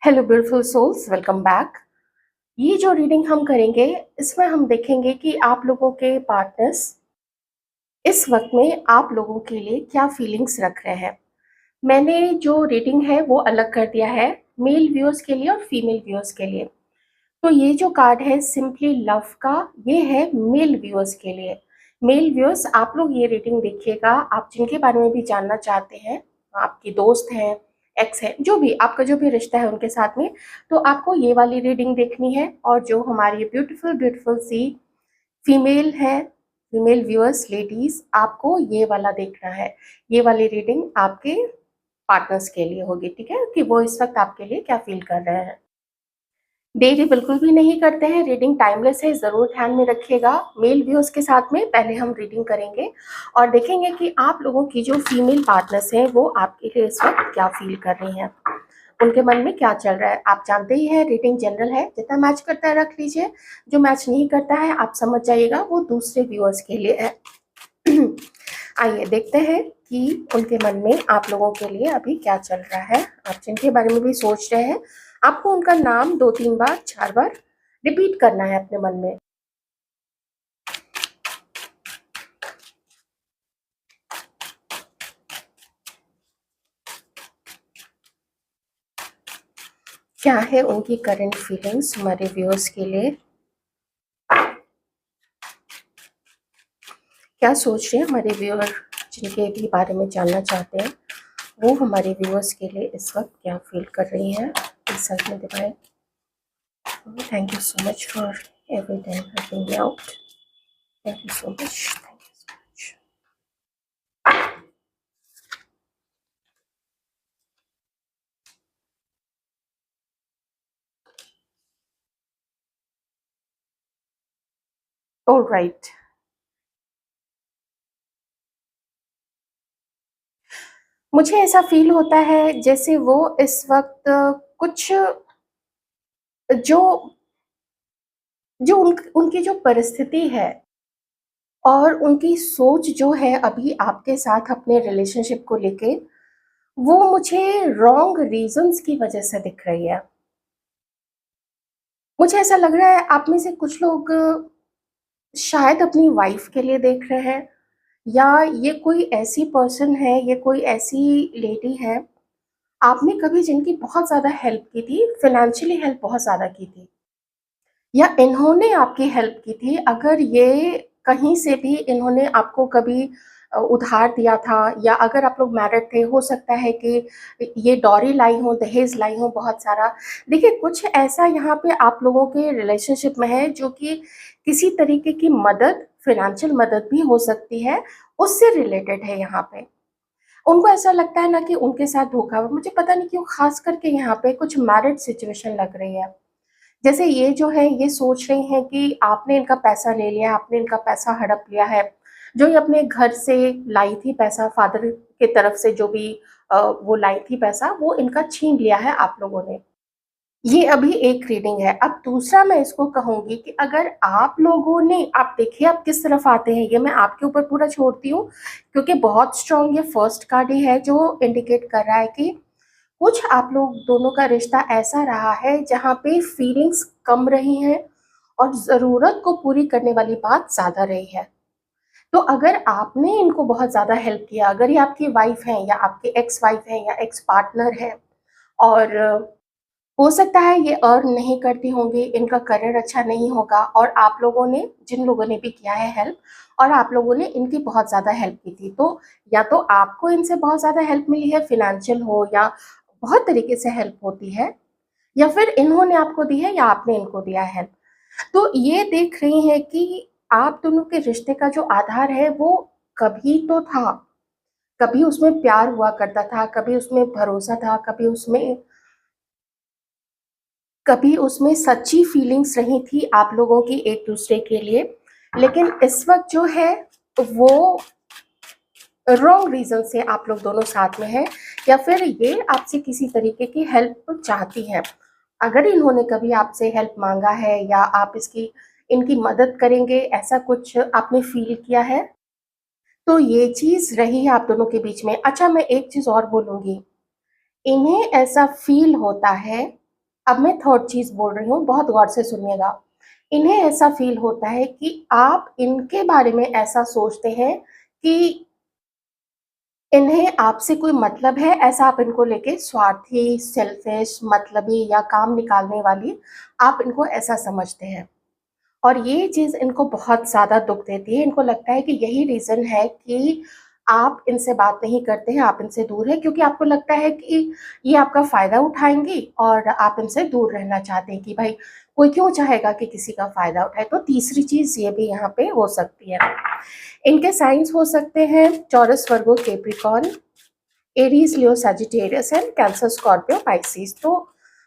Hello beautiful souls, welcome back. ये जो reading हम करेंगे इसमें हम देखेंगे कि आप लोगों के पार्टनर्स इस वक्त में आप लोगों के लिए क्या फीलिंग्स रख रहे हैं। मैंने जो रीडिंग है वो अलग कर दिया है मेल व्यूअर्स के लिए और फीमेल व्यूअर्स के लिए। तो ये जो कार्ड है सिंपली लव का, ये है मेल व्यूअर्स के लिए। मेल व्यूअर्स, आप लोग ये रीडिंग देखिएगा, आप जिनके बारे में भी जानना चाहते हैं, आपकी दोस्त हैं, एक्स है, जो भी आपका जो भी रिश्ता है उनके साथ में, तो आपको ये वाली रीडिंग देखनी है। और जो हमारी ब्यूटीफुल ब्यूटीफुल सी फीमेल है, फीमेल व्यूअर्स लेडीज, आपको ये वाला देखना है। ये वाली रीडिंग आपके पार्टनर्स के लिए होगी, ठीक है, कि वो इस वक्त आपके लिए क्या फील कर रहे हैं। देरी बिल्कुल भी नहीं करते हैं, रीडिंग टाइमलेस है, ज़रूर ध्यान में रखिएगा। मेल व्यूअर्स के साथ में पहले हम रीडिंग करेंगे और देखेंगे कि आप लोगों की जो फीमेल पार्टनर्स हैं वो आपके लिए इस वक्त क्या फील कर रही हैं, उनके मन में क्या चल रहा है। आप जानते ही हैं रीडिंग जनरल है, जितना मैच करता है रख लीजिए, जो मैच नहीं करता है आप समझ जाइएगा वो दूसरे व्यूअर्स के लिए है। आइए देखते हैं कि उनके मन में आप लोगों के लिए अभी क्या चल रहा है। आप जिनके बारे में भी सोच रहे हैं, आपको उनका नाम 2-3 बार 4 बार रिपीट करना है अपने मन में। क्या है उनकी करंट फीलिंग्स हमारे व्यूअर्स के लिए, क्या सोच रहे हैं हमारे व्यूअर, जिनके भी बारे में जानना चाहते हैं वो हमारे व्यूअर्स के लिए इस वक्त क्या फील कर रही हैं। इस साइड में दिखाएं। Thank you so much for every time helping me out. Thank you so much, thank you so much. All right, मुझे ऐसा फील होता है जैसे वो इस वक्त कुछ जो जो उनकी जो परिस्थिति है और उनकी सोच जो है अभी आपके साथ अपने रिलेशनशिप को लेके, वो मुझे रॉन्ग रीजंस की वजह से दिख रही है। मुझे ऐसा लग रहा है आप में से कुछ लोग शायद अपनी वाइफ के लिए देख रहे हैं, या ये कोई ऐसी पर्सन है, ये कोई ऐसी लेडी है आपने कभी जिनकी बहुत ज़्यादा हेल्प की थी, फाइनेंशियली हेल्प बहुत ज़्यादा की थी, या इन्होंने आपकी हेल्प की थी। अगर ये कहीं से भी इन्होंने आपको कभी उधार दिया था, या अगर आप लोग मैरिड थे, हो सकता है कि ये डॉरी लाई हो, दहेज लाई हो बहुत सारा। देखिए कुछ ऐसा यहाँ पे आप लोगों के रिलेशनशिप में है जो कि किसी तरीके की मदद, फाइनेंशियल मदद भी हो सकती है, उससे रिलेटेड है यहाँ पे। उनको ऐसा लगता है ना कि उनके साथ धोखा हुआ। मुझे पता नहीं क्यों खास करके यहाँ पे कुछ मैरिड सिचुएशन लग रही है, जैसे ये जो है ये सोच रही हैं कि आपने इनका पैसा ले लिया, आपने इनका पैसा हड़प लिया है, जो ये अपने घर से लाई थी पैसा, फादर की तरफ से जो भी वो लाई थी पैसा, वो इनका छीन लिया है आप लोगों ने। ये अभी एक रीडिंग है। अब दूसरा मैं इसको कहूंगी कि अगर आप लोगों ने, आप देखिए आप किस तरफ आते हैं, ये मैं आपके ऊपर पूरा छोड़ती हूँ, क्योंकि बहुत स्ट्रांग ये फर्स्ट कार्ड ही है जो इंडिकेट कर रहा है कि कुछ आप लोग दोनों का रिश्ता ऐसा रहा है जहाँ पे फीलिंग्स कम रही हैं और ज़रूरत को पूरी करने वाली बात ज़्यादा रही है। तो अगर आपने इनको बहुत ज़्यादा हेल्प किया, अगर ये आपकी वाइफ हैं या आपके एक्स वाइफ हैं या एक्स पार्टनर है, और हो सकता है ये अर्न नहीं करती होंगी, इनका करियर अच्छा नहीं होगा, और आप लोगों ने, जिन लोगों ने भी किया है हेल्प, और आप लोगों ने इनकी बहुत ज़्यादा हेल्प की थी, तो या तो आपको इनसे बहुत ज़्यादा हेल्प मिली है, फिनेंशियल हो या बहुत तरीके से हेल्प होती है, या फिर इन्होंने आपको दी है या आपने इनको दिया है हेल्प। तो ये देख रही हैं कि आप दोनों के रिश्ते का जो आधार है वो कभी तो था, कभी उसमें प्यार हुआ करता था, कभी उसमें भरोसा था, कभी उसमें सच्ची फीलिंग्स रही थी आप लोगों की एक दूसरे के लिए। लेकिन इस वक्त जो है वो रॉन्ग रीजन से आप लोग दोनों साथ में हैं, या फिर ये आपसे किसी तरीके की हेल्प चाहती हैं। अगर इन्होंने कभी आपसे हेल्प मांगा है या आप इसकी इनकी मदद करेंगे, ऐसा कुछ आपने फील किया है, तो ये चीज रही है आप दोनों के बीच में। अच्छा, मैं एक चीज और बोलूंगी, इन्हें ऐसा फील होता है अब मैं थर्ड चीज़ बोल रही हूँ, बहुत गौर से सुनिएगा। इन्हें ऐसा फ़ील होता है कि आप इनके बारे में ऐसा सोचते हैं कि इन्हें आपसे कोई मतलब है, ऐसा आप इनको लेके स्वार्थी, सेल्फ़िश, मतलबी या काम निकालने वाली आप इनको ऐसा समझते हैं। और ये चीज़ इनको बहुत ज़्यादा दुःख देती है। इनको लगता है कि यही रीज़न है कि आप इनसे बात नहीं करते हैं, आप इनसे दूर हैं, क्योंकि आपको लगता है कि ये आपका फ़ायदा उठाएँगी और आप इनसे दूर रहना चाहते हैं कि भाई कोई क्यों चाहेगा कि किसी का फ़ायदा उठाए। तो तीसरी चीज़ ये भी यहाँ पे हो सकती है। इनके साइन्स हो सकते हैं taurus, Virgo, Capricorn, Aries, Leo, Sagittarius and cancer, Scorpio, Pisces. तो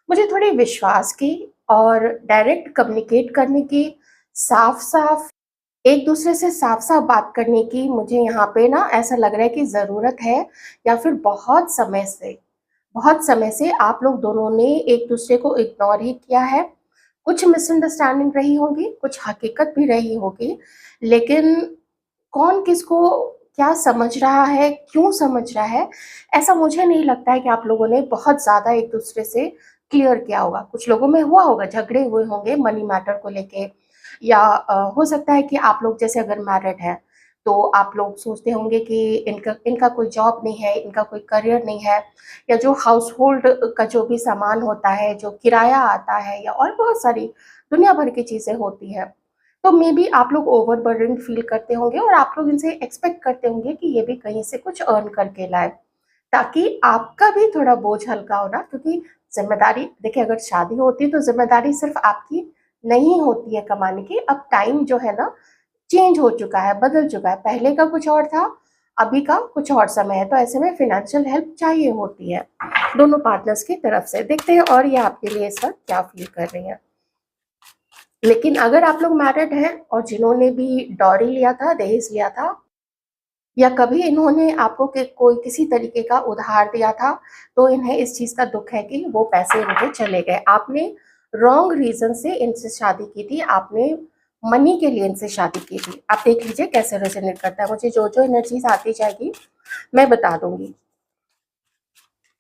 मुझे थोड़ी विश्वास की और डायरेक्ट कम्युनिकेट करने की, साफ-साफ एक-दूसरे से साफ-साफ बात करने की मुझे यहाँ पे ना ऐसा लग रहा है कि ज़रूरत है, या फिर बहुत समय से आप लोग दोनों ने एक-दूसरे को इग्नोर ही किया है। कुछ मिसअंडरस्टैंडिंग रही होगी, कुछ हकीकत भी रही होगी, लेकिन कौन किसको क्या समझ रहा है, क्यों समझ रहा है, ऐसा मुझे नहीं लगता है कि आप लोगों ने बहुत ज़्यादा एक-दूसरे से क्लियर किया होगा। कुछ लोगों में हुआ होगा, झगड़े हुए होंगे मनी मैटर को लेके, या हो सकता है कि आप लोग जैसे अगर मैरिड हैं, तो आप लोग सोचते होंगे कि इनका इनका कोई जॉब नहीं है, इनका कोई करियर नहीं है, या जो हाउसहोल्ड का जो भी सामान होता है, जो किराया आता है, या और बहुत सारी दुनिया भर की चीज़ें होती हैं। तो मेबी आप लोग ओवरबर्डन्ड फ़ील करते होंगे और आप लोग इनसे एक्सपेक्ट करते होंगे कि ये भी कहीं से कुछ अर्न करके लाए, ताकि आपका भी थोड़ा बोझ हल्का हो ना, क्योंकि ज़िम्मेदारी देखिए, अगर शादी होती है तो ज़िम्मेदारी सिर्फ़ आपकी नहीं होती है कमाने की। अब टाइम जो है ना चेंज हो चुका है, बदल चुका है। पहले का कुछ और था, अभी का कुछ और समय है। तो ऐसे में फ़ाइनेंशियल हेल्प चाहिए होती है, दोनों पार्टनर्स की तरफ से। देखते हैं और ये आपके लिए इस वक़्त क्या फ़ील कर रही हैं। लेकिन अगर आप लोग मैरिड हैं और जिन्होंने भी डॉरी लिया था, दहेज लिया था, या कभी इन्होंने आपको कोई किसी तरीके का उधार दिया था, तो इन्हें इस चीज़ का दुःख है कि वो पैसे इनके चले गए। आपने रॉन्ग रीज़न से इनसे शादी की थी, आपने मनी के लिए इनसे शादी की थी। आप देख लीजिए कैसे रेज़ोनेट करता है। मुझे जो-जो एनर्जीज़ आती जाएगी, मैं बता दूँगी।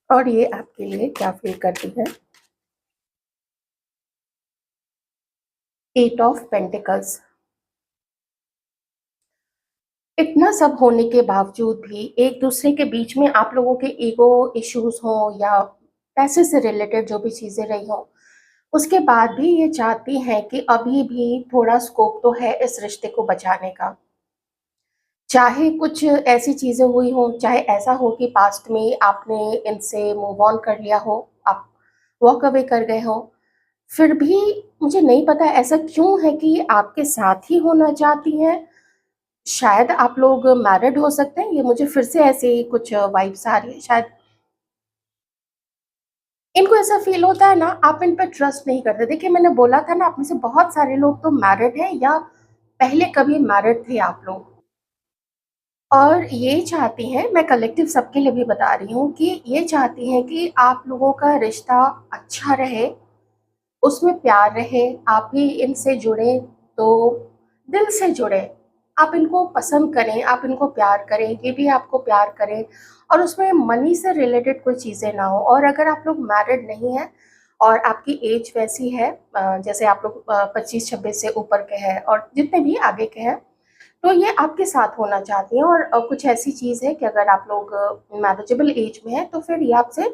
और ये आपके लिए क्या फ़ील करती है? 8 ऑफ पेंटिकल्स। इतना सब होने के बावजूद भी एक-दूसरे के बीच में आप लोगों के ईगो इश्यूज़ हों या पैसे से रिलेटेड जो भी चीज़ें रही हों, उसके बाद भी ये चाहती हैं कि अभी भी थोड़ा स्कोप तो है इस रिश्ते को बचाने का। चाहे कुछ ऐसी चीज़ें हुई हों, चाहे ऐसा हो कि पास्ट में आपने इनसे मूव ऑन कर लिया हो, आप वॉक अवे कर गए हों, फिर भी मुझे नहीं पता ऐसा क्यों है कि ये आपके साथ ही होना चाहती हैं। शायद आप लोग मैरिड हो सकते हैं, ये मुझे फिर से ऐसे ही कुछ वाइब्स आ रही है। शायद इनको ऐसा फ़ील होता है ना, आप इन पे ट्रस्ट नहीं करते। देखिए, मैंने बोला था ना, आप में से बहुत सारे लोग तो मैरिड हैं या पहले कभी मैरिड थे आप लोग। और ये चाहती हैं, मैं कलेक्टिव सबके लिए भी बता रही हूँ कि ये चाहती हैं कि आप लोगों का रिश्ता अच्छा रहे, उसमें प्यार रहे, आप भी इनसे जुड़ें तो दिल से जुड़ें। आप इनको पसंद करें, आप इनको प्यार करें, ये भी आपको प्यार करें, और उसमें मनी से रिलेटेड कोई चीज़ें ना हो। और अगर आप लोग मैरिड नहीं हैं और आपकी एज वैसी है, जैसे आप लोग 25-26 से ऊपर के हैं और जितने भी आगे के हैं, तो ये आपके साथ होना चाहती हैं। और कुछ ऐसी चीज़ है कि अगर आप लोग मैरिजेबल एज में हैं, तो फिर ये आपसे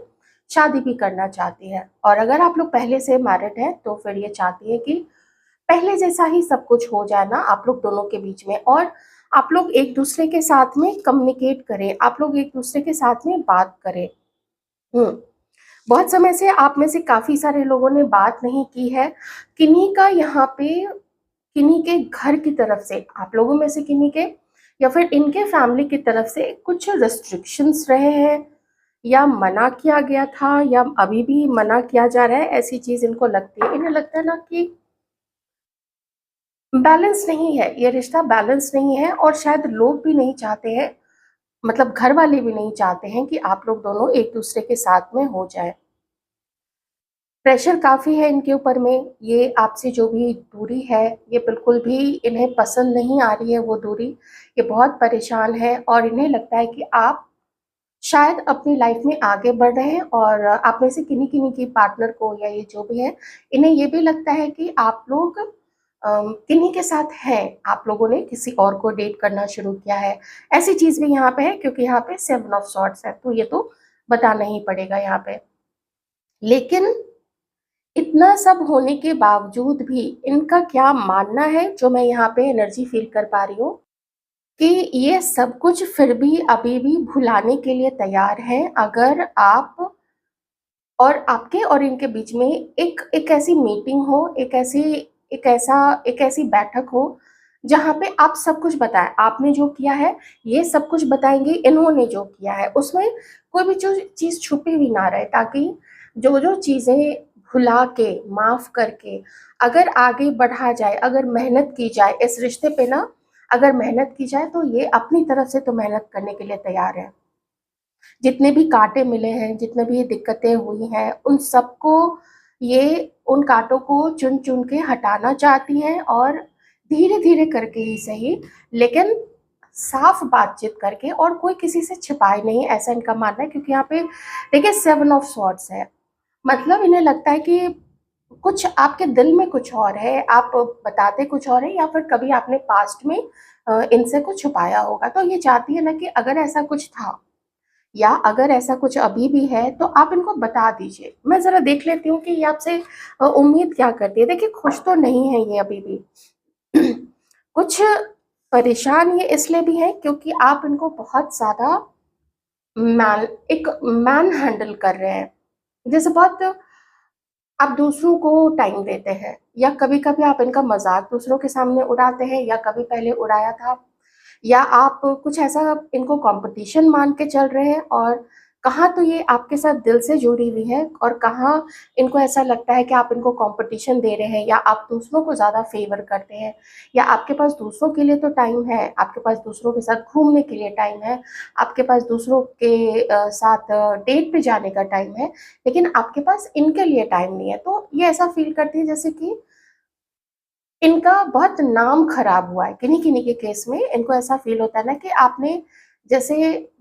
शादी भी करना चाहती हैं। और अगर आप लोग पहले से मैरिड हैं, तो फिर ये चाहती है कि पहले जैसा ही सब कुछ हो जाए ना आप लोग दोनों के बीच में, और आप लोग एक-दूसरे के साथ में कम्युनिकेट करें, आप लोग एक-दूसरे के साथ में बात करें। हुँ। बहुत समय से आप में से काफ़ी सारे लोगों ने बात नहीं की है। किन्हीं का यहाँ पे, किन्हीं के घर की तरफ से, आप लोगों में से किन्हीं के या फिर इनके फैमिली की तरफ से कुछ रिस्ट्रिक्शंस रहे हैं, या मना किया गया था, या अभी भी मना किया जा रहा है, ऐसी चीज़ इनको लगती है। इन्हें लगता है ना कि बैलेंस नहीं है, ये रिश्ता बैलेंस नहीं है, और शायद लोग भी नहीं चाहते हैं, मतलब घर वाले भी नहीं चाहते हैं कि आप लोग दोनों एक-दूसरे के साथ में हो जाएँ। प्रेशर काफ़ी है इनके ऊपर में, ये आपसे जो भी दूरी है, ये बिल्कुल भी इन्हें पसंद नहीं आ रही है वो दूरी। ये बहुत परेशान हैं और इन्हें लगता है कि आप शायद अपनी लाइफ में आगे बढ़ रहे हैं और आप में से किन्हीं-किन्हीं की पार्टनर को या ये जो भी है, इन्हें ये भी लगता है कि आप लोग किन्हीं के साथ हैं, आप लोगों ने किसी और को डेट करना शुरू किया है। ऐसी चीज़ भी यहाँ पे है क्योंकि यहाँ पे 7 ऑफ सॉर्ड्स है, तो ये तो बताना ही पड़ेगा यहाँ पे। लेकिन इतना सब होने के बावजूद भी इनका क्या मानना है, जो मैं यहाँ पे एनर्जी फ़ील कर पा रही हूँ, कि ये सब कुछ फिर भी अभी भी भुलाने के लिए तैयार हैं, अगर आप और आपके और इनके बीच में एक एक ऐसी मीटिंग हो, एक ऐसी बैठक हो, जहाँ पे आप सब कुछ बताएँ। आपने जो किया है, ये सब कुछ बताएँगे, इन्होंने जो किया है, उसमें कोई भी जो चीज़ छुपी हुई ना रहे, ताकि जो-जो चीज़ें भुला के, माफ़ करके अगर आगे बढ़ा जाए, अगर मेहनत की जाए इस रिश्ते पे ना, अगर मेहनत की जाए, तो ये अपनी तरफ से तो मेहनत करने के लिए तैयार है। जितने भी काँटे मिले हैं, जितने भी दिक्कतें हुई हैं, उन सबको ये उन काँटों को चुन-चुन के हटाना चाहती हैं और धीरे-धीरे करके ही सही, लेकिन साफ बातचीत करके, और कोई किसी से छिपाए नहीं, ऐसा इनका मानना है। क्योंकि यहाँ पे देखिए 7 ऑफ सॉर्ड्स है, मतलब इन्हें लगता है कि कुछ आपके दिल में कुछ और है, आप बताते कुछ और हैं, या फिर कभी आपने पास्ट में इनसे कुछ छुपाया होगा। तो ये चाहती है ना कि अगर ऐसा कुछ था या अगर ऐसा कुछ अभी भी है, तो आप इनको बता दीजिए। मैं ज़रा देख लेती हूँ कि ये आपसे उम्मीद क्या करती है। देखिए, खुश तो नहीं है ये अभी भी। कुछ परेशान ये इसलिए भी हैं क्योंकि आप इनको बहुत ज़्यादा मैन हैंडल कर रहे हैं। जैसे बहुत आप दूसरों को टाइम देते हैं, या कभी-कभी आप इनका मज़ाक दूसरों के सामने उड़ाते हैं, या कभी पहले उड़ाया था, या आप कुछ ऐसा इनको कॉम्पिटिशन मान के चल रहे हैं, और कहाँ तो ये आपके साथ दिल से जुड़ी हुई है, और कहाँ इनको ऐसा लगता है कि आप इनको कॉम्पिटिशन दे रहे हैं, या आप दूसरों को ज़्यादा फ़ेवर करते हैं, या आपके पास दूसरों के लिए तो टाइम है, आपके पास दूसरों के साथ घूमने के लिए टाइम है, आपके पास दूसरों के साथ डेट पे जाने का टाइम है, लेकिन आपके पास इनके लिए टाइम नहीं है। तो ये ऐसा फ़ील करती है जैसे कि इनका बहुत नाम खराब हुआ है। किन्हीं-किन्हीं के केस में इनको ऐसा फ़ील होता है ना कि आपने जैसे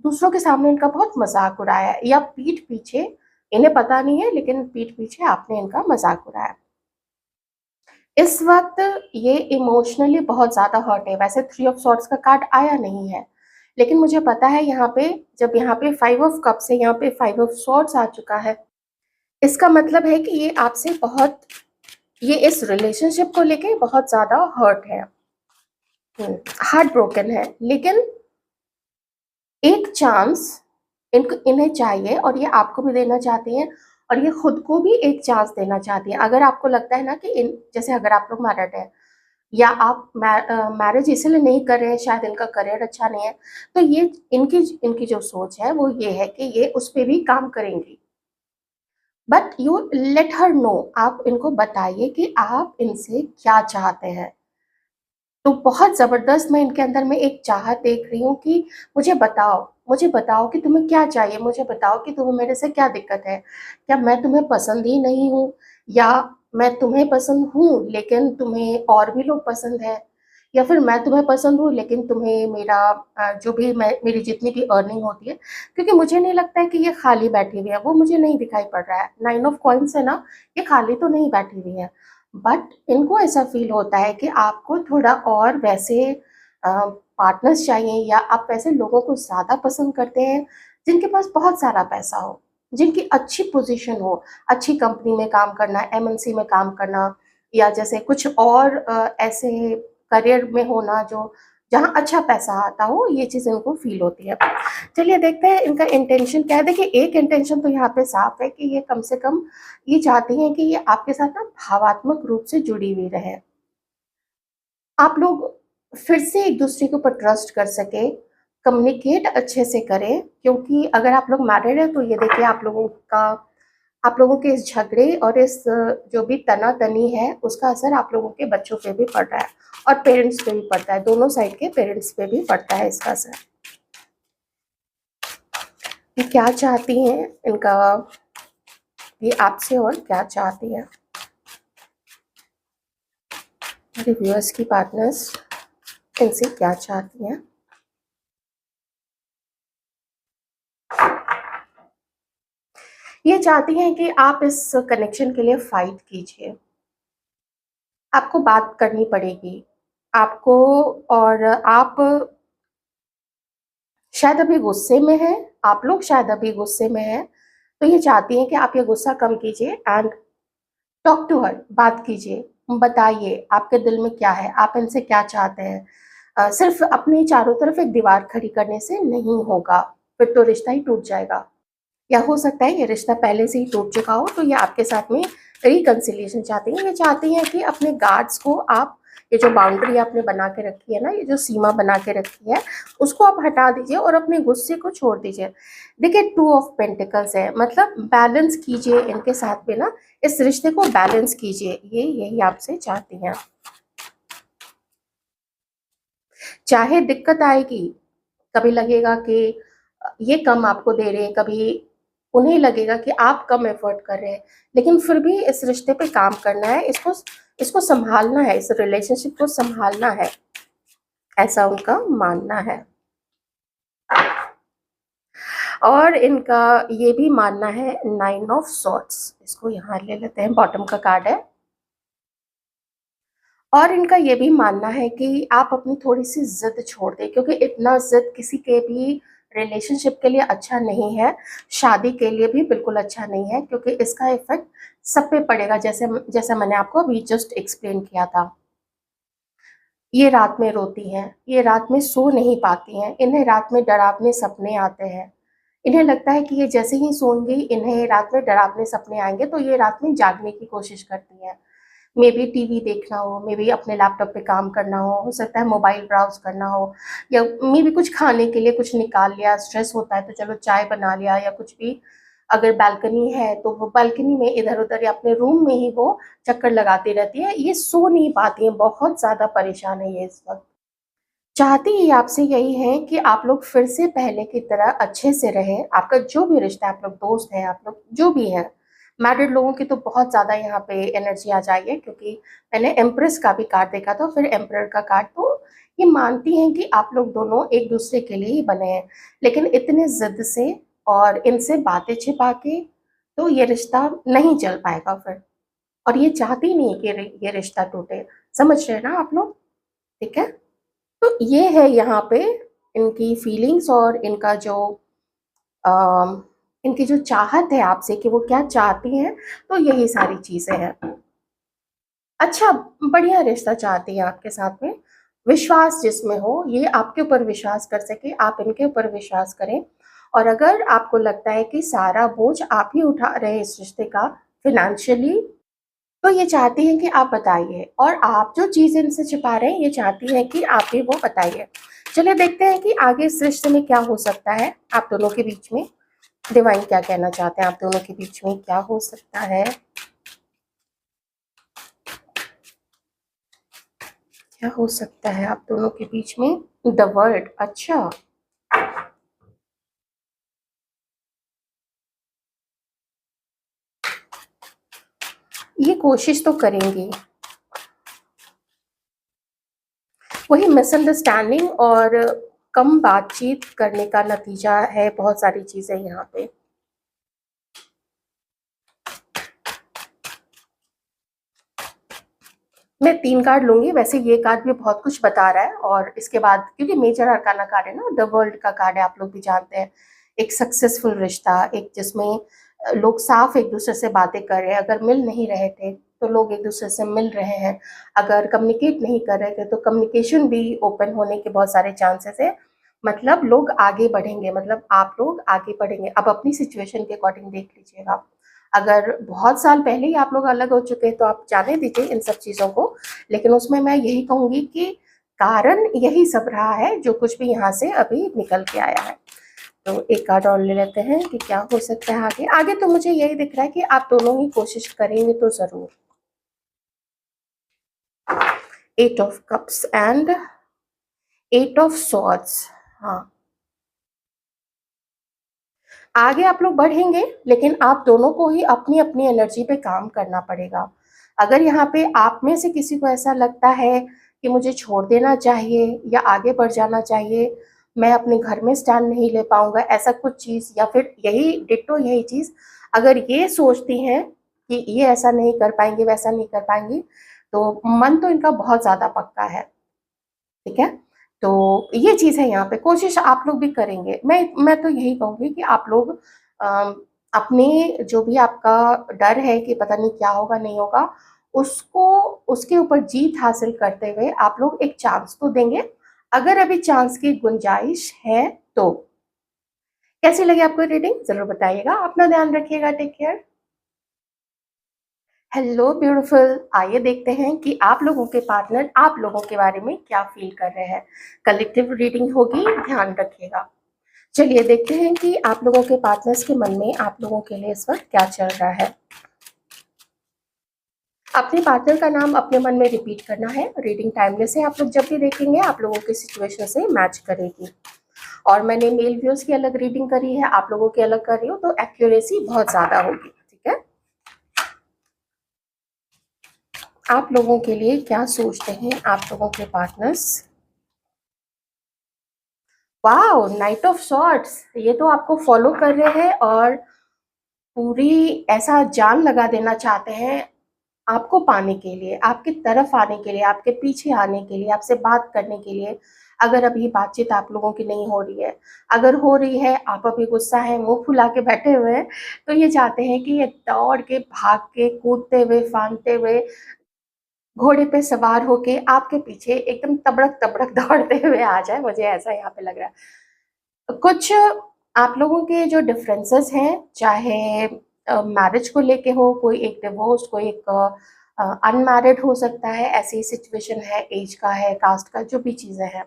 दूसरों के सामने इनका बहुत मज़ाक उड़ाया है, या पीठ पीछे, इन्हें पता नहीं है लेकिन पीठ पीछे आपने इनका मज़ाक उड़ाया। इस वक़्त ये इमोशनली बहुत ज़्यादा हर्ट है। वैसे 3 ऑफ सॉर्ड्स का कार्ड आया नहीं है, लेकिन मुझे पता है यहाँ पे, जब यहाँ पे 5 ऑफ कप्स है, यहाँ पे 5 ऑफ सॉर्ड्स आ चुका है। इसका मतलब है कि ये आपसे बहुत, ये इस रिलेशनशिप को लेके बहुत ज़्यादा हर्ट है। हार्ट ब्रोकन है, लेकिन एक चांस इन्हें चाहिए, और ये आपको भी देना चाहती हैं, और ये खुद को भी एक चांस देना चाहती हैं। अगर आपको लगता है ना कि इन जैसे अगर आप लोग मैरिड हैं, या आप मैरिज इसलिए नहीं कर रहे हैं, शायद इनका करियर अच्छा नहीं है, तो ये इनकी इनकी जो सोच है वो ये है कि ये उस पे भी काम करेंगी। But you let her know, आप इनको बताइए कि आप इनसे क्या चाहते हैं। तो बहुत ज़बरदस्त मैं इनके अंदर में एक चाहत देख रही हूँ कि मुझे बताओ कि तुम्हें क्या चाहिए, मुझे बताओ कि तुम्हें मेरे से क्या दिक्कत है? क्या मैं तुम्हें पसंद ही नहीं हूँ, या मैं तुम्हें पसंद हूँ लेकिन तुम्हें और भी लोग पसंद हैं? या फिर मैं तुम्हें पसंद हूँ लेकिन तुम्हें मेरा जो भी मैं मेरी जितनी भी अर्निंग होती है, क्योंकि मुझे नहीं लगता है कि ये खाली बैठी हुई है, वो मुझे नहीं दिखाई पड़ रहा है। 9 ऑफ कॉइन्स है ना, ये खाली तो नहीं बैठी हुई है। बट इनको ऐसा फ़ील होता है कि आपको थोड़ा और वैसे पार्टनर्स चाहिए, या आप वैसे लोगों को ज़्यादा पसंद करते हैं जिनके पास बहुत सारा पैसा हो, जिनकी अच्छी पोज़ीशन हो, अच्छी कंपनी में काम करना, एमएनसी में काम करना, या जैसे कुछ और ऐसे करियर में होना जो जहाँ अच्छा पैसा आता हो, ये चीज़ इनको फ़ील होती है। चलिए देखते हैं इनका इंटेंशन क्या है। देखिए, एक इंटेंशन तो यहाँ पे साफ़ है कि ये कम से कम ये चाहती हैं कि ये आपके साथ ना भावात्मक रूप से जुड़ी हुई रहे। आप लोग फिर से एक-दूसरे के ऊपर ट्रस्ट कर सकें, कम्युनिकेट अच्छे से करें, क्योंकि अगर आप लोग मैरिड हैं तो ये देखिए आप लोगों के इस झगड़े और इस जो भी तना-तनी है, उसका असर आप लोगों के बच्चों पे भी पड़ रहा है, और पेरेंट्स पे भी पड़ता है, दोनों साइड के पेरेंट्स पे भी पड़ता है इसका असर। ये क्या चाहती हैं इनका, ये आपसे और क्या चाहती हैं? मेरे व्यूअर्स की पार्टनर्स इनसे क्या चाहती हैं? ये चाहती हैं कि आप इस कनेक्शन के लिए फाइट कीजिए। आपको बात करनी पड़ेगी। आपको और आप शायद अभी गुस्से में हैं, आप लोग शायद अभी गुस्से में हैं, तो ये चाहती हैं कि आप ये गुस्सा कम कीजिए एंड टॉक टू हर, बात कीजिए, बताइए आपके दिल में क्या है, आप इनसे क्या चाहते हैं। सिर्फ़ अपने चारों तरफ एक दीवार खड़ी करने से नहीं होगा, फिर तो रिश्ता ही टूट जाएगा। या हो सकता है ये रिश्ता पहले से ही टूट चुका हो, तो ये आपके साथ में रिकंसिलिएशन चाहती हैं। ये चाहती हैं कि अपने गार्ड्स को आप, ये जो बाउंड्री आपने बना के रखी है ना, ये जो सीमा बना के रखी है, उसको आप हटा दीजिए और अपने गुस्से को छोड़ दीजिए। देखिए, 2 ऑफ पेंटिकल्स है, मतलब बैलेंस कीजिए इनके साथ में ना, इस रिश्ते को बैलेंस कीजिए, ये यही आपसे चाहती हैं। चाहे दिक्कत आएगी, कभी लगेगा कि ये कम आपको दे रहे हैं, कभी उन्हें लगेगा कि आप कम एफर्ट कर रहे हैं, लेकिन फिर भी इस रिश्ते पे काम करना है, इसको सँभालना है, इस रिलेशनशिप को सँभालना है, ऐसा उनका मानना है। और इनका ये भी मानना है 9 ऑफ सॉर्ड्स, इसको यहाँ ले लेते हैं, बॉटम का कार्ड है। और इनका ये भी मानना है कि आप अपनी थोड़ी-सी ज़िद छोड़ दें, क्योंकि इतना ज़िद किसी के भी रिलेशनशिप के लिए अच्छा नहीं है, शादी के लिए भी बिल्कुल अच्छा नहीं है, क्योंकि इसका इफ़ेक्ट सब पे पड़ेगा, जैसे मैंने आपको अभी जस्ट एक्सप्लेन किया था। ये रात में रोती हैं, ये रात में सो नहीं पाती हैं, इन्हें रात में डरावने सपने आते हैं। इन्हें लगता है कि ये जैसे ही सोएँगी, इन्हें रात में डरावने सपने आएँगे, तो ये रात में जागने की कोशिश करती हैं। मे बी टीवी देखना हो, मे बी अपने लैपटॉप पे काम करना हो सकता है मोबाइल ब्राउज़ करना हो, या मे बी कुछ खाने के लिए कुछ निकाल लिया, स्ट्रेस होता है तो चलो चाय बना लिया या कुछ भी। अगर बालकनी है तो वो बालकनी में इधर-उधर या अपने रूम में ही वो चक्कर लगाती रहती है। ये सो नहीं पाती हैं, बहुत ज़्यादा परेशान है ये इस वक़्त। चाहती ये आपसे यही है कि आप लोग फिर से पहले की तरह अच्छे से रहें। आपका जो भी रिश्ता है, आप लोग दोस्त हैं, आप लोग जो भी हैं, मैरिड लोगों की तो बहुत ज़्यादा यहाँ पे एनर्जी आ जाएगी, क्योंकि मैंने एम्प्रेस का भी कार्ड देखा था, फिर एम्परर का कार्ड, तो ये मानती हैं कि आप लोग दोनों एक-दूसरे के लिए ही बने हैं। लेकिन इतने ज़िद से और इनसे बातें छिपा के तो ये रिश्ता नहीं चल पाएगा फिर। और ये चाहती नहीं है कि ये रिश्ता टूटे। समझ रहे हैं ना आप लोग? ठीक है? तो ये है यहाँ पे इनकी फीलिंग्स और इनका जो अ, इनकी जो चाहत है आपसे कि वो क्या चाहती हैं, तो यही सारी चीज़ें हैं। अच्छा, बढ़िया रिश्ता चाहती हैं आपके साथ में, विश्वास जिसमें हो, ये आपके ऊपर विश्वास कर सके, आप इनके ऊपर विश्वास करें। और अगर आपको लगता है कि सारा बोझ आप ही उठा रहे हैं इस रिश्ते का फ़ाइनेंशियली, तो ये चाहती हैं कि आप बताइए, और आप जो चीज़ इनसे छिपा रहे हैं, ये चाहती हैं कि आप ही वो बताइए। चलिए देखते हैं कि आगे इस रिश्ते में क्या हो सकता है आप दोनों के बीच में। डिवाइन क्या कहना चाहते हैं आप दोनों के बीच में, क्या हो सकता है? क्या हो सकता है आप दोनों के बीच में? द वर्ल्ड, अच्छा। ये कोशिश तो करेंगी। वही मिसअंडरस्टैंडिंग और कम बातचीत करने का नतीजा है बहुत सारी चीज़ें यहाँ पे। मैं 3 कार्ड लूँगी, वैसे ये कार्ड भी बहुत कुछ बता रहा है, और इसके बाद क्योंकि मेजर अरकाना कार्ड है ना, द वर्ल्ड का कार्ड है, आप लोग भी जानते हैं। एक सक्सेसफुल रिश्ता, एक जिसमें लोग साफ एक-दूसरे से बातें कर रहे हैं, अगर मिल नहीं रहे थे, तो लोग एक-दूसरे से मिल रहे हैं। अगर कम्युनिकेट नहीं कर रहे थे, तो कम्युनिकेशन भी ओपन होने के बहुत सारे चांसेस हैं। मतलब लोग आगे बढ़ेंगे, मतलब आप लोग आगे बढ़ेंगे। अब अपनी सिचुएशन के अकॉर्डिंग देख लीजिएगा। अगर बहुत साल पहले ही आप लोग अलग हो चुके हैं तो आप जाने दीजिए इन सब चीज़ों को, लेकिन उसमें मैं यही कहूँगी कि कारण यही सब रहा है जो कुछ भी यहाँ से अभी निकल के आया है। तो एक कार्ड और ले लेते हैं कि क्या हो सकता है आगे। आगे तो मुझे यही दिख रहा है कि आप दोनों ही कोशिश करेंगे तो ज़रूर। 8 of cups and 8 of swords. हाँ, आगे आप लोग बढ़ेंगे, लेकिन आप दोनों को ही अपनी-अपनी एनर्जी पे काम करना पड़ेगा। अगर यहाँ पे आप में से किसी को ऐसा लगता है कि मुझे छोड़ देना चाहिए या आगे बढ़ जाना चाहिए, मैं अपने घर में स्टैंड नहीं ले पाऊँगा, ऐसा कुछ चीज़, या फिर यही डिट्टो यही चीज़ अगर ये सोचती हैं कि ये ऐसा नहीं कर पाएँगी, वैसा नहीं कर पाएँगी, तो मन तो इनका बहुत ज़्यादा पक्का है, ठीक है? तो ये चीज़ है यहाँ पे, कोशिश आप लोग भी करेंगे। मैं तो यही कहूँगी कि आप लोग अपने जो भी आपका डर है कि पता नहीं क्या होगा, नहीं होगा, उसको उसके ऊपर जीत हासिल करते हुए आप लोग एक चांस तो देंगे। अगर अभी चांस की गुंजाइश है तो। कैसी लगी आपको रीडिंग? ज़रूर बताइएगा। अपना ध्यान रखिएगा। Take care. हेलो ब्यूटीफुल, आइए देखते हैं कि आप लोगों के पार्टनर आप लोगों के बारे में क्या फील कर रहे हैं। कलेक्टिव रीडिंग होगी, ध्यान रखिएगा। चलिए देखते हैं कि आप लोगों के पार्टनर्स के मन में आप लोगों के लिए इस वक्त क्या चल रहा है। अपने पार्टनर का नाम अपने मन में रिपीट करना है। रीडिंग टाइमलेस है, आप लोग जब भी देखेंगे आप लोगों की सिचुएशन से मैच करेगी। और मैंने मेल व्यूअर्स की अलग रीडिंग करी है, आप लोगों की अलग कर रही हूँ, तो एक्यूरेसी बहुत ज़्यादा होगी, ठीक है। आप लोगों के लिए क्या सोचते हैं आप लोगों के partners? Wow, night of swords, ये तो आपको फॉलो कर रहे हैं और पूरी ऐसा जान लगा देना चाहते हैं आपको पाने के लिए, आपकी तरफ आने के लिए, आपके पीछे आने के लिए, आपसे बात करने के लिए। अगर अभी बातचीत आप लोगों की नहीं हो रही है, अगर हो रही है, आप अभी गुस्सा है, मुँह फुला के बैठे हुए हैं, तो ये चाहते हैं कि ये दौड़ के, भाग के, कूदते हुए, फांदते हुए, घोड़े पे सवार होके आपके पीछे एकदम तबड़क-तबड़क दौड़ते हुए आ जाए, मुझे ऐसा यहाँ पे लग रहा है। कुछ आप लोगों के जो डिफरेंसेस हैं, चाहे मैरिज को लेके हो, कोई एक डिवोर्स, कोई एक अनमैरिड हो सकता है, ऐसी सिचुएशन है, एज का है, कास्ट का, जो भी चीज़ें हैं।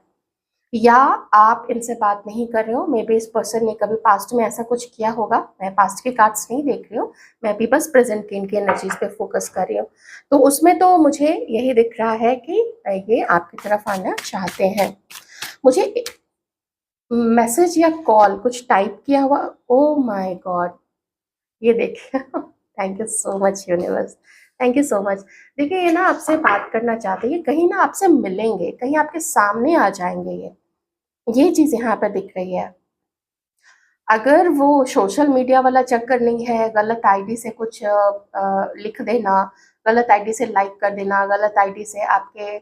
या आप इनसे बात नहीं कर रहे हो, मे बी इस पर्सन ने कभी पास्ट में ऐसा कुछ किया होगा। मैं पास्ट के कार्ड्स नहीं देख रही हूँ, मैं भी बस प्रेजेंट की इनकी एनर्जीज पे फोकस कर रही हूँ। तो उसमें तो मुझे यही दिख रहा है कि ये आपकी तरफ आना चाहते हैं। मुझे मैसेज या कॉल कुछ टाइप किया हुआ, ओह माय गॉड, ये देखिए thank you so much universe, thank you so much. देखिए ये ना आपसे बात करना चाहते हैं, ये कहीं ना आपसे मिलेंगे, कहीं आपके सामने आ जाएंगे, ये चीज़ यहाँ पे दिख रही है। अगर वो सोशल मीडिया वाला चक्कर नहीं है, गलत आईडी से कुछ लिख देना, गलत आईडी से लाइक कर देना, गलत आईडी से आपके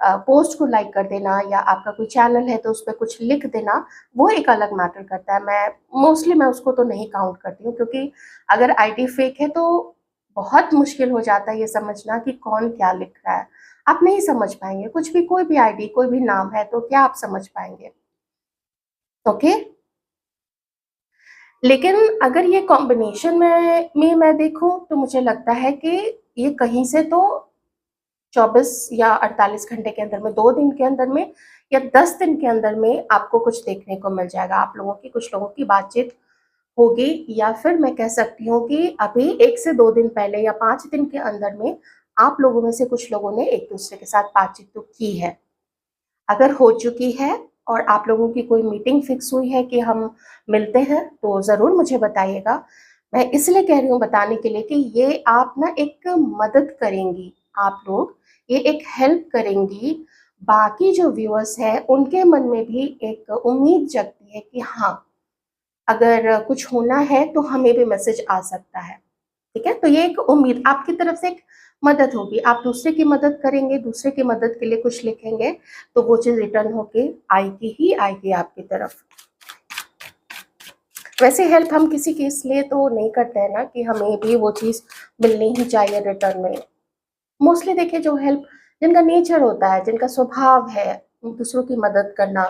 पोस्ट को लाइक कर देना, या आपका कोई चैनल है तो उस पे कुछ लिख देना, वो एक अलग मैटर करता है। मैं उसको तो नहीं काउंट करती हूँ, क्योंकि अगर आईडी फेक है तो बहुत मुश्किल हो जाता है ये समझना कि कौन क्या लिख रहा है। आप नहीं समझ पाएँगे, कुछ भी, कोई भी आईडी, कोई भी नाम है तो क्या आप समझ पाएँगे? ओके? लेकिन अगर ये कॉम्बिनेशन में मैं देखूँ तो मुझे लगता है कि ये कहीं से तो 24 या 48 घंटे के अंदर में, 2 दिन के अंदर में या 10 दिन के अंदर में आपको कुछ देखने को मिल जाएगा। आप लोगों की, कुछ लोगों की बातचीत होगी, या फिर मैं कह सकती हूँ कि अभी 1 से 2 दिन पहले या 5 दिन के अंदर में आप लोगों में से कुछ लोगों ने एक-दूसरे के साथ बातचीत तो की है। अगर हो चुकी है और आप लोगों की कोई मीटिंग फिक्स हुई है कि हम मिलते हैं, तो ज़रूर मुझे बताइएगा। मैं इसलिए कह रही हूँ बताने के लिए कि ये आप ना एक मदद करेंगी, आप लोग, ये एक हेल्प करेंगी। बाकी जो व्यूअर्स हैं, उनके मन में भी एक उम्मीद जगती है कि हाँ, अगर कुछ होना है तो हमें भी मैसेज आ सकता है। ठीक है? तो ये एक उम्मीद आपकी तरफ से, एक मदद होगी। आप दूसरे की मदद करेंगे, दूसरे की मदद के लिए कुछ लिखेंगे, तो वो चीज़ रिटर्न होके आएगी ही आएगी आपकी तरफ। वैसे हेल्प हम किसी के इसलिए तो नहीं करते हैं ना कि हमें भी वो चीज़ मिलनी ही चाहिए रिटर्न में। मोस्टली देखिए, जो हेल्प, जिनका नेचर होता है, जिनका स्वभाव है दूसरों की मदद करना,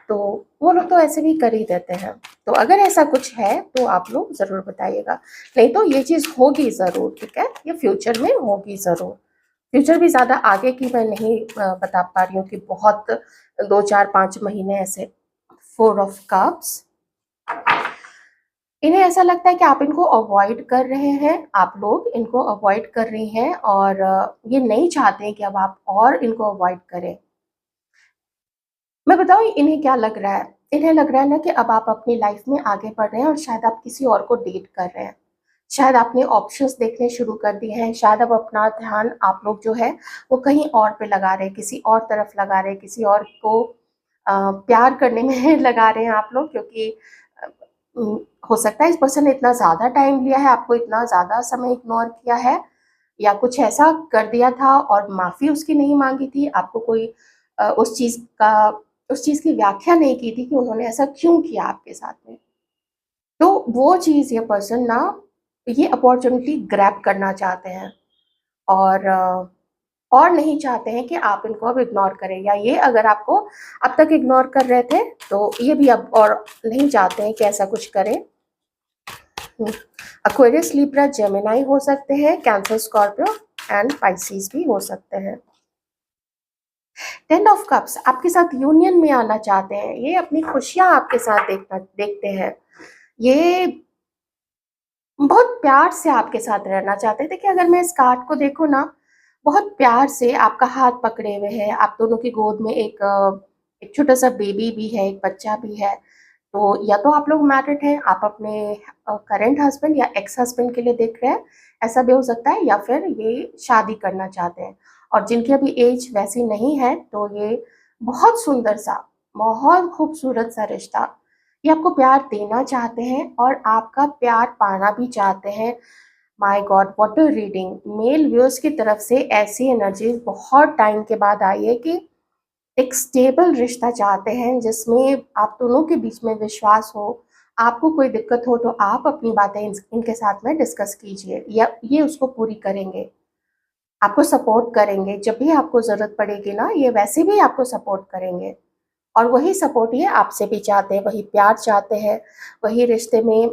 तो वो लोग तो ऐसे भी कर ही देते हैं। तो अगर ऐसा कुछ है तो आप लोग ज़रूर बताइएगा, नहीं तो ये चीज़ होगी ज़रूर, ठीक है? ये फ्यूचर में होगी ज़रूर। फ्यूचर भी ज़्यादा आगे की मैं नहीं बता पा रही हूँ कि बहुत 2, 4, 5 महीने ऐसे। 4 ऑफ कप्स, इन्हें ऐसा लगता है कि आप इनको अवॉइड कर रहे हैं, आप लोग इनको अवॉइड कर रही हैं, और ये नहीं चाहते हैं कि अब आप और इनको अवॉइड करें। मैं बताऊँ इन्हें क्या लग रहा है? इन्हें लग रहा है ना कि अब आप अपनी लाइफ में आगे बढ़ रहे हैं और शायद आप किसी और को डेट कर रहे हैं। शायद आपने ऑप्शंस देखने शुरू कर दिए हैं, शायद अब अपना ध्यान आप लोग जो है वो कहीं और पे लगा रहे हैं, किसी और तरफ लगा रहे हैं, किसी और को प्यार करने में लगा रहे हैं आप लोग, क्योंकि हो सकता है इस पर्सन ने इतना ज़्यादा टाइम लिया है, आपको इतना ज़्यादा समय इग्नोर किया है, या कुछ ऐसा कर दिया था और माफ़ी उसकी नहीं माँगी थी, आपको कोई उस चीज़ की व्याख्या नहीं की थी कि उन्होंने ऐसा क्यों किया आपके साथ में। तो वो चीज़ ये पर्सन ना ये अपॉर्च्युनिटी ग्रैब करना चाहते हैं, और और नहीं चाहते हैं कि आप इनको अब इग्नोर करें, या ये अगर आपको अब तक इग्नोर कर रहे थे, तो ये भी अब और नहीं चाहते हैं कि ऐसा कुछ करें। एक्वेरियस, लिब्रा, जेमिनी हो सकते हैं, कैंसर, स्कॉर्पियो एंड पाइसिस भी हो सकते हैं। 10 ऑफ कप्स आपके साथ यूनियन में आना चाहते हैं, ये अपनी खुशियां आपके साथ देखते हैं, ये बहुत प्यार से आपके साथ रहना चाहते हैं। देखिए, अगर मैं इस कार्ड को देखूँ ना, बहुत प्यार से आपका हाथ पकड़े हुए हैं, आप दोनों की गोद में एक छोटा-सा बेबी भी है, एक बच्चा भी है। तो या तो आप लोग मैरिड हैं, आप अपने करंट हस्बैंड या एक्स हस्बैंड के लिए देख रहे हैं, ऐसा भी हो सकता है, या फिर ये शादी करना चाहते हैं। और जिनकी अभी एज वैसी नहीं है, तो ये बहुत सुंदर-सा, बहुत खूबसूरत-सा रिश्ता, ये आपको प्यार देना चाहते हैं और आपका प्यार पाना भी चाहते हैं। My God, what a reading! Male viewers की तरफ से ऐसी एनर्जी बहुत टाइम के बाद आई है कि एक स्टेबल रिश्ता चाहते हैं, जिसमें आप दोनों के बीच में विश्वास हो। आपको कोई दिक्कत हो तो आप अपनी बातें इनके साथ में डिस्कस कीजिए, या ये उसको पूरी करेंगे। आपको सपोर्ट करेंगे, जब भी आपको ज़रूरत पड़ेगी ना, ये वैसे भी आपको सपोर्ट करेंगे। और वही सपोर्ट ये आपसे भी चाहते हैं, वही प्यार चाहते हैं, वही रिश्ते में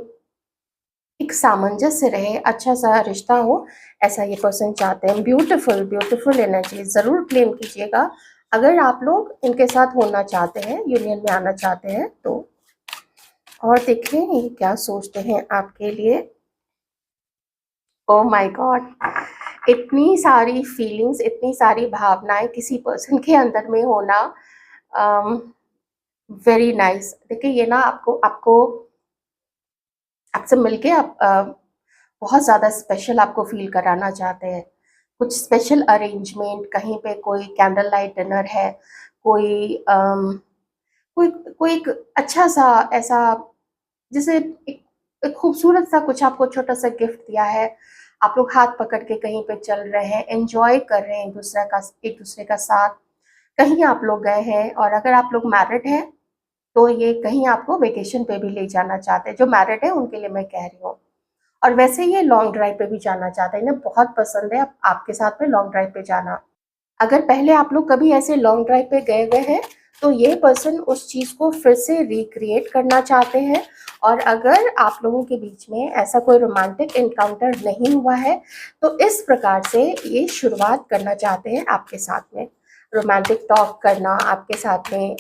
एक सामंजस्य रहे, अच्छा-सा रिश्ता हो, ऐसा ये पर्सन चाहते हैं। ब्यूटीफुल, ब्यूटीफुल एनर्जी ज़रूर क्लेम कीजिएगा, अगर आप लोग इनके साथ होना चाहते हैं, यूनियन में आना चाहते हैं तो। और देखें ये क्या सोचते हैं आपके लिए। Oh my God! इतनी सारी फीलिंग्स, इतनी सारी भावनाएँ किसी पर्सन के अंदर में होना, अम, वेरी नाइस। देखिए, ये ना आपको आपको आपसे मिलके बहुत ज़्यादा स्पेशल आपको फ़ील कराना चाहते हैं। कुछ स्पेशल अरेंजमेंट, कहीं पे कोई कैंडल लाइट डिनर है, कोई कोई कोई एक अच्छा-सा ऐसा, जैसे एक खूबसूरत-सा कुछ आपको छोटा-सा गिफ्ट दिया है। आप लोग हाथ पकड़ के कहीं पे चल रहे हैं, एन्जॉय कर रहे हैं एक-दूसरे का साथ। कहीं आप लोग गए हैं, और अगर आप लोग मैरिड हैं, तो ये कहीं आपको वेकेशन पे भी ले जाना चाहते हैं। जो मैरिड है उनके लिए मैं कह रही हूँ। और वैसे ये लॉन्ग ड्राइव पे भी जाना चाहते हैं, इन्हें बहुत पसंद है आपके साथ में लॉन्ग ड्राइव पे जाना। अगर पहले आप लोग कभी ऐसे लॉन्ग ड्राइव पे गए हुए हैं, तो ये पर्सन उस चीज़ को फिर से रिक्रिएट करना चाहते हैं। और अगर आप लोगों के बीच में ऐसा कोई रोमांटिक एनकाउंटर नहीं हुआ है, तो इस प्रकार से ये शुरुआत करना चाहते हैं आपके साथ में। रोमांटिक टॉक करना, आपके साथ में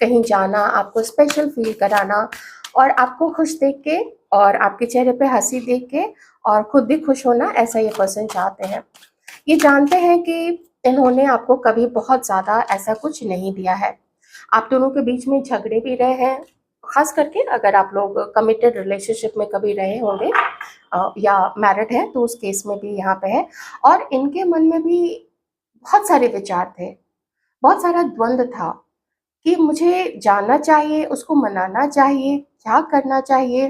कहीं जाना, आपको स्पेशल फ़ील कराना, और आपको खुश देख के और आपके चेहरे पे हँसी देख के और खुद भी खुश होना, ऐसा ये पर्सन चाहते हैं। ये जानते हैं कि इन्होंने आपको कभी बहुत ज़्यादा ऐसा कुछ नहीं दिया है। आप दोनों के बीच में झगड़े भी रहे हैं, ख़ास करके अगर आप लोग कमिटेड रिलेशनशिप में कभी रहे होंगे, या मैरिड हैं, तो उस केस में भी यहाँ पे है। और इनके मन में भी बहुत सारे विचार थे, बहुत सारा द्वंद था कि मुझे जाना चाहिए, उसको मनाना चाहिए, क्या करना चाहिए?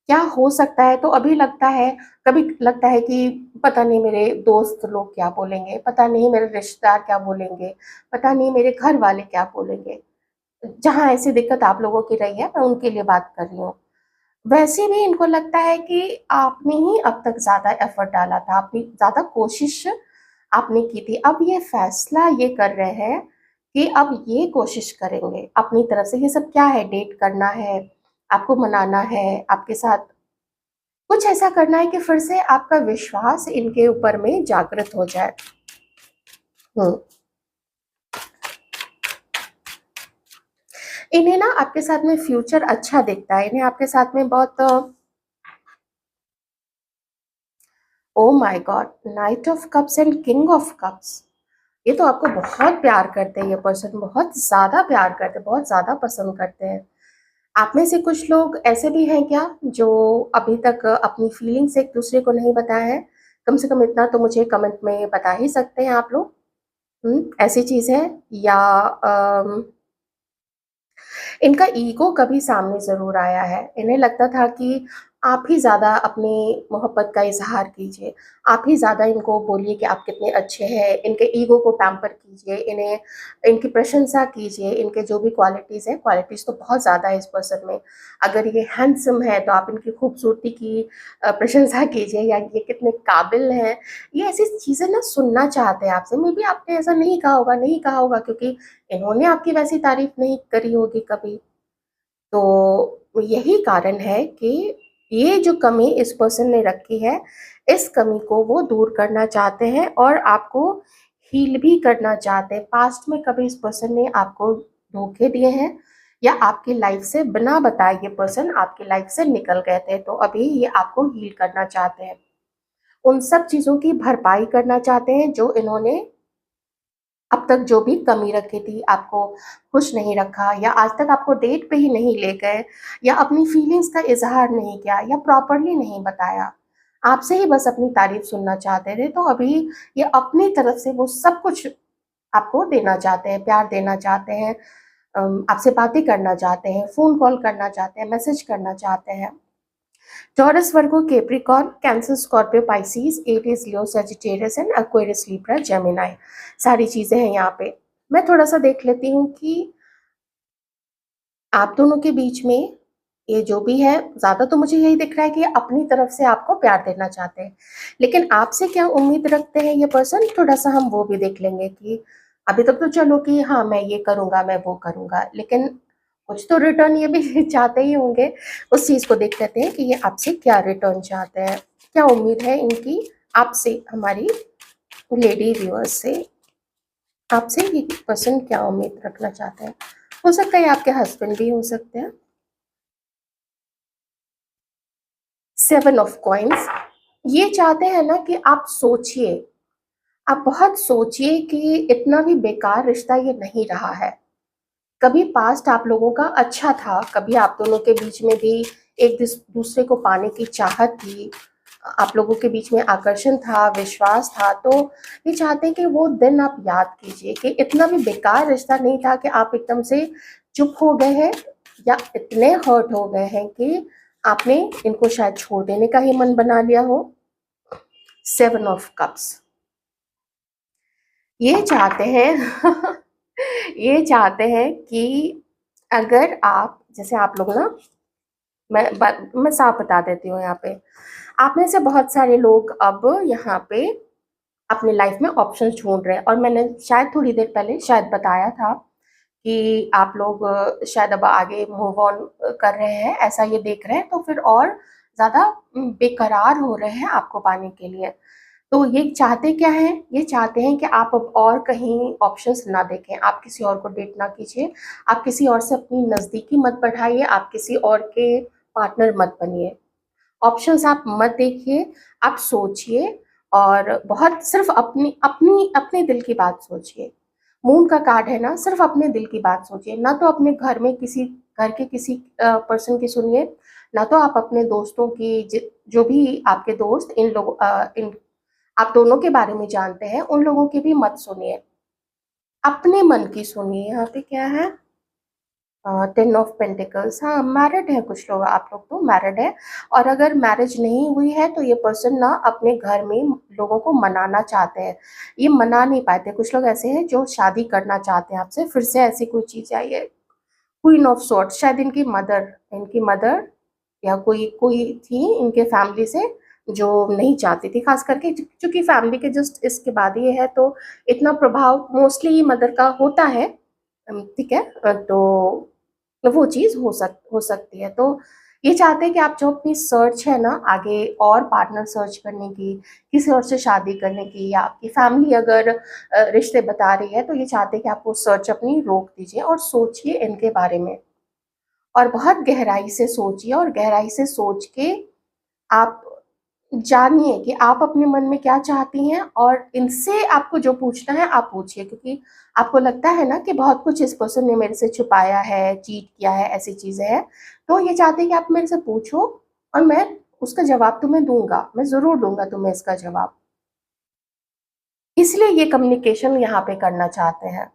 क्या हो सकता है? तो अभी लगता है, कभी लगता है कि पता नहीं मेरे दोस्त लोग क्या बोलेंगे, पता नहीं मेरे रिश्तेदार क्या बोलेंगे, पता नहीं मेरे घर वाले क्या बोलेंगे। जहाँ ऐसी दिक्कत आप लोगों की रही है, मैं उनके लिए बात कर रही हूँ। वैसे भी इनको लगता है कि आपने ही अब तक ज़्यादा एफ़र्ट डाला था, आपने ज़्यादा कोशिश आपने की थी। अब ये फैसला ये कर रहे हैं कि अब ये कोशिश करेंगे अपनी तरफ से। ये सब क्या है, डेट करना है, आपको मनाना है, आपके साथ कुछ ऐसा करना है कि फिर से आपका विश्वास इनके ऊपर में जागृत हो जाए। हुँ। इन्हें ना आपके साथ में फ्यूचर अच्छा दिखता है, इन्हें आपके साथ में बहुत oh my God! Night of cups and king of cups. ये तो आपको बहुत प्यार करते हैं, ये पर्सन बहुत ज़्यादा प्यार करते हैं, बहुत ज़्यादा पसंद करते हैं। आप में से कुछ लोग ऐसे भी हैं क्या, जो अभी तक अपनी फीलिंग्स एक-दूसरे को नहीं बताए हैं? कम से कम इतना तो मुझे कमेंट में बता ही सकते हैं आप लोग। ऐसी चीज़ है, या इनका ईगो कभी सामने ज़रूर आया है। इन्हें लगता था कि आप ही ज़्यादा अपनी मोहब्बत का इज़हार कीजिए, आप ही ज़्यादा इनको बोलिए कि आप कितने अच्छे हैं, इनके ईगो को पैम्पर कीजिए, इन्हें इनकी प्रशंसा कीजिए, इनके जो भी क्वालिटीज़ हैं, क्वालिटीज़ तो बहुत ज़्यादा है इस पर्सन में। अगर ये हैंडसम है, तो आप इनकी खूबसूरती की प्रशंसा कीजिए, या ये कितने काबिल हैं। ये ऐसी चीज़ें ना सुनना चाहते हैं आपसे। मेबी आपने ऐसा नहीं कहा होगा, क्योंकि इन्होंने आपकी वैसी तारीफ़ नहीं करी होगी कभी। तो यही कारण है कि ये जो कमी इस पर्सन ने रखी है, इस कमी को वो दूर करना चाहते हैं और आपको हील भी करना चाहते हैं। पास्ट में कभी इस पर्सन ने आपको धोखे दिए हैं, या आपकी लाइफ से बिना बताए ये पर्सन आपकी लाइफ से निकल गए थे, तो अभी ये आपको हील करना चाहते हैं। उन सब चीज़ों की भरपाई करना चाहते हैं जो इन्होंने अब तक जो भी कमी रखी थी, आपको खुश नहीं रखा, या आज तक आपको डेट पे ही नहीं ले गए, या अपनी फीलिंग्स का इज़हार नहीं किया, या प्रॉपर्ली नहीं बताया। आपसे ही बस अपनी तारीफ़ सुनना चाहते थे, तो अभी ये अपनी तरफ से वो सब कुछ आपको देना चाहते हैं, प्यार देना चाहते हैं, आपसे बातें करना चाहते हैं, फ़ोन कॉल करना चाहते हैं, मैसेज करना चाहते हैं। Taurus, Virgo, Capricorn, cancer, Scorpio, Pisces, Aries, Leo, Sagittarius and Aquarius, Libra, Gemini, सारी चीज़ें हैं यहाँ पे। मैं थोड़ा-सा देख लेती हूँ कि आप दोनों के बीच में ये जो भी है, ज़्यादा तो मुझे यही दिख रहा है कि ये अपनी तरफ से आपको प्यार देना चाहते हैं। लेकिन आपसे क्या उम्मीद रखते हैं ये पर्सन, थोड़ा-सा हम वो भी देख लेंगे कि अभी तक तो चलो कि हाँ, मैं ये करूँगा, मैं वो करूँगा, लेकिन कुछ तो रिटर्न ये भी चाहते ही होंगे। उस चीज़ को देख लेते हैं कि ये आपसे क्या रिटर्न चाहते हैं, क्या उम्मीद है इनकी आपसे, हमारी लेडी व्यूअर्स से। आपसे ये पर्सन क्या उम्मीद रखना चाहते हैं? हो सकता है आपके हस्बैंड भी हो सकते हैं। 7 ऑफ कॉइन्स, ये चाहते हैं ना कि आप सोचिए, आप बहुत सोचिए कि इतना भी बेकार रिश्ता ये नहीं रहा है। कभी पास्ट आप लोगों का अच्छा था, कभी आप दोनों के बीच में भी एक दूसरे को पाने की चाहत थी, आप लोगों के बीच में आकर्षण था, विश्वास था। तो ये चाहते हैं कि वो दिन आप याद कीजिए कि इतना भी बेकार रिश्ता नहीं था कि आप एकदम से चुप हो गए हैं, या इतने हर्ट हो गए हैं कि आपने इनको शायद छोड़ देने का ही मन बना लिया हो। 7 ऑफ कप्स, ये चाहते हैं ये चाहते हैं कि अगर आप, जैसे आप लोग ना, मैं साफ बता देती हूँ यहाँ पे, आप में से बहुत सारे लोग अब यहाँ पे अपनी लाइफ में ऑप्शंस ढूंढ रहे हैं, और मैंने शायद थोड़ी देर पहले शायद बताया था कि आप लोग शायद अब आगे मूव ऑन कर रहे हैं, ऐसा ये देख रहे हैं, तो फिर और ज़्यादा बेकरार हो रहे हैं आपको पाने के लिए। तो ये चाहते क्या हैं? ये चाहते हैं कि आप अब और कहीं ऑप्शंस ना देखें, आप किसी और को डेट ना कीजिए, आप किसी और से अपनी नज़दीकी मत बढ़ाइए, आप किसी और के पार्टनर मत बनिए। ऑप्शंस आप मत देखिए, आप सोचिए, और बहुत सिर्फ़ अपनी अपनी अपने दिल की बात सोचिए। मून का कार्ड है ना, सिर्फ़ अपने दिल की बात सोचिए, ना तो अपने घर में किसी, घर के किसी पर्सन की सुनिए, ना तो आप अपने दोस्तों की, जो भी आपके दोस्त इन लोगों इन आप दोनों के बारे में जानते हैं, उन लोगों की भी मत सुनिए, अपने मन की सुनिए। यहाँ पे क्या है? 10 ऑफ पेंटिकल्स, हाँ, मैरिड हैं कुछ लोग, आप लोग तो मैरिड हैं, और अगर मैरिज नहीं हुई है तो ये पर्सन ना अपने घर में लोगों को मनाना चाहते हैं। ये मना नहीं पाते, कुछ लोग ऐसे हैं जो शादी करना चाहते हैं आपसे, फिर से ऐसी कोई चीज़ आई है। क्वीन ऑफ सॉर्ड्स, शायद इनकी मदर या कोई कोई थी इनके फैमिली से जो नहीं चाहती थी, खास करके चूँकि फैमिली के जस्ट इसके बाद ये है, तो इतना प्रभाव मोस्टली मदर का होता है। ठीक है, तो वो चीज़ हो सकती है। तो ये चाहते हैं कि आप जो अपनी सर्च है ना आगे और पार्टनर सर्च करने की, किसी और से शादी करने की, या आपकी फैमिली अगर रिश्ते बता रही है, तो ये चाहते हैं कि आप वो सर्च अपनी रोक दीजिए और सोचिए इनके बारे में। और बहुत गहराई से सोचिए, और गहराई से सोच के आप जानिए कि आप अपने मन में क्या चाहती हैं, और इनसे आपको जो पूछना है आप पूछिए, क्योंकि आपको लगता है ना कि बहुत कुछ इस पर्सन ने मेरे से छुपाया है, चीट किया है, ऐसी चीज़ें हैं। तो ये चाहते हैं कि आप मेरे से पूछो, और मैं उसका जवाब तुम्हें दूँगा, मैं ज़रूर दूँगा तुम्हें इसका जवाब। इसलिए ये कम्युनिकेशन यहाँ पे करना चाहते हैं।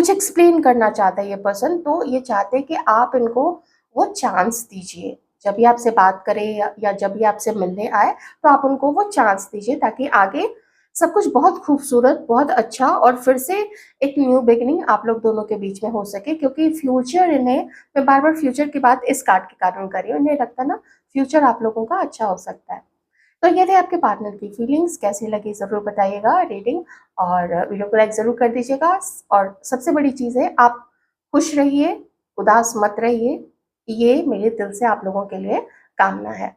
कुछ एक्सप्लेन करना चाहता है ये पर्सन, तो ये चाहते हैं कि आप इनको वो चांस दीजिए। जब भी आपसे बात करे या जब भी आपसे मिलने आए, तो आप उनको वो चांस दीजिए ताकि आगे सब कुछ बहुत खूबसूरत, बहुत अच्छा और फिर से एक न्यू बिगिनिंग आप लोग दोनों के बीच में हो सके, क्योंकि फ्यूचर इन्हें, मैं बार-बार फ्यूचर की बात इस कार्ड के कारण कर रही हूँ, इन्हें लगता है ना फ्यूचर आप लोगों का अच्छा हो सकता है। तो ये थे आपके पार्टनर की फीलिंग्स, कैसी लगी ज़रूर बताइएगा रीडिंग, और वीडियो को लाइक ज़रूर कर दीजिएगा। और सबसे बड़ी चीज़ है, आप खुश रहिए, उदास मत रहिए, ये मेरे दिल से आप लोगों के लिए कामना है।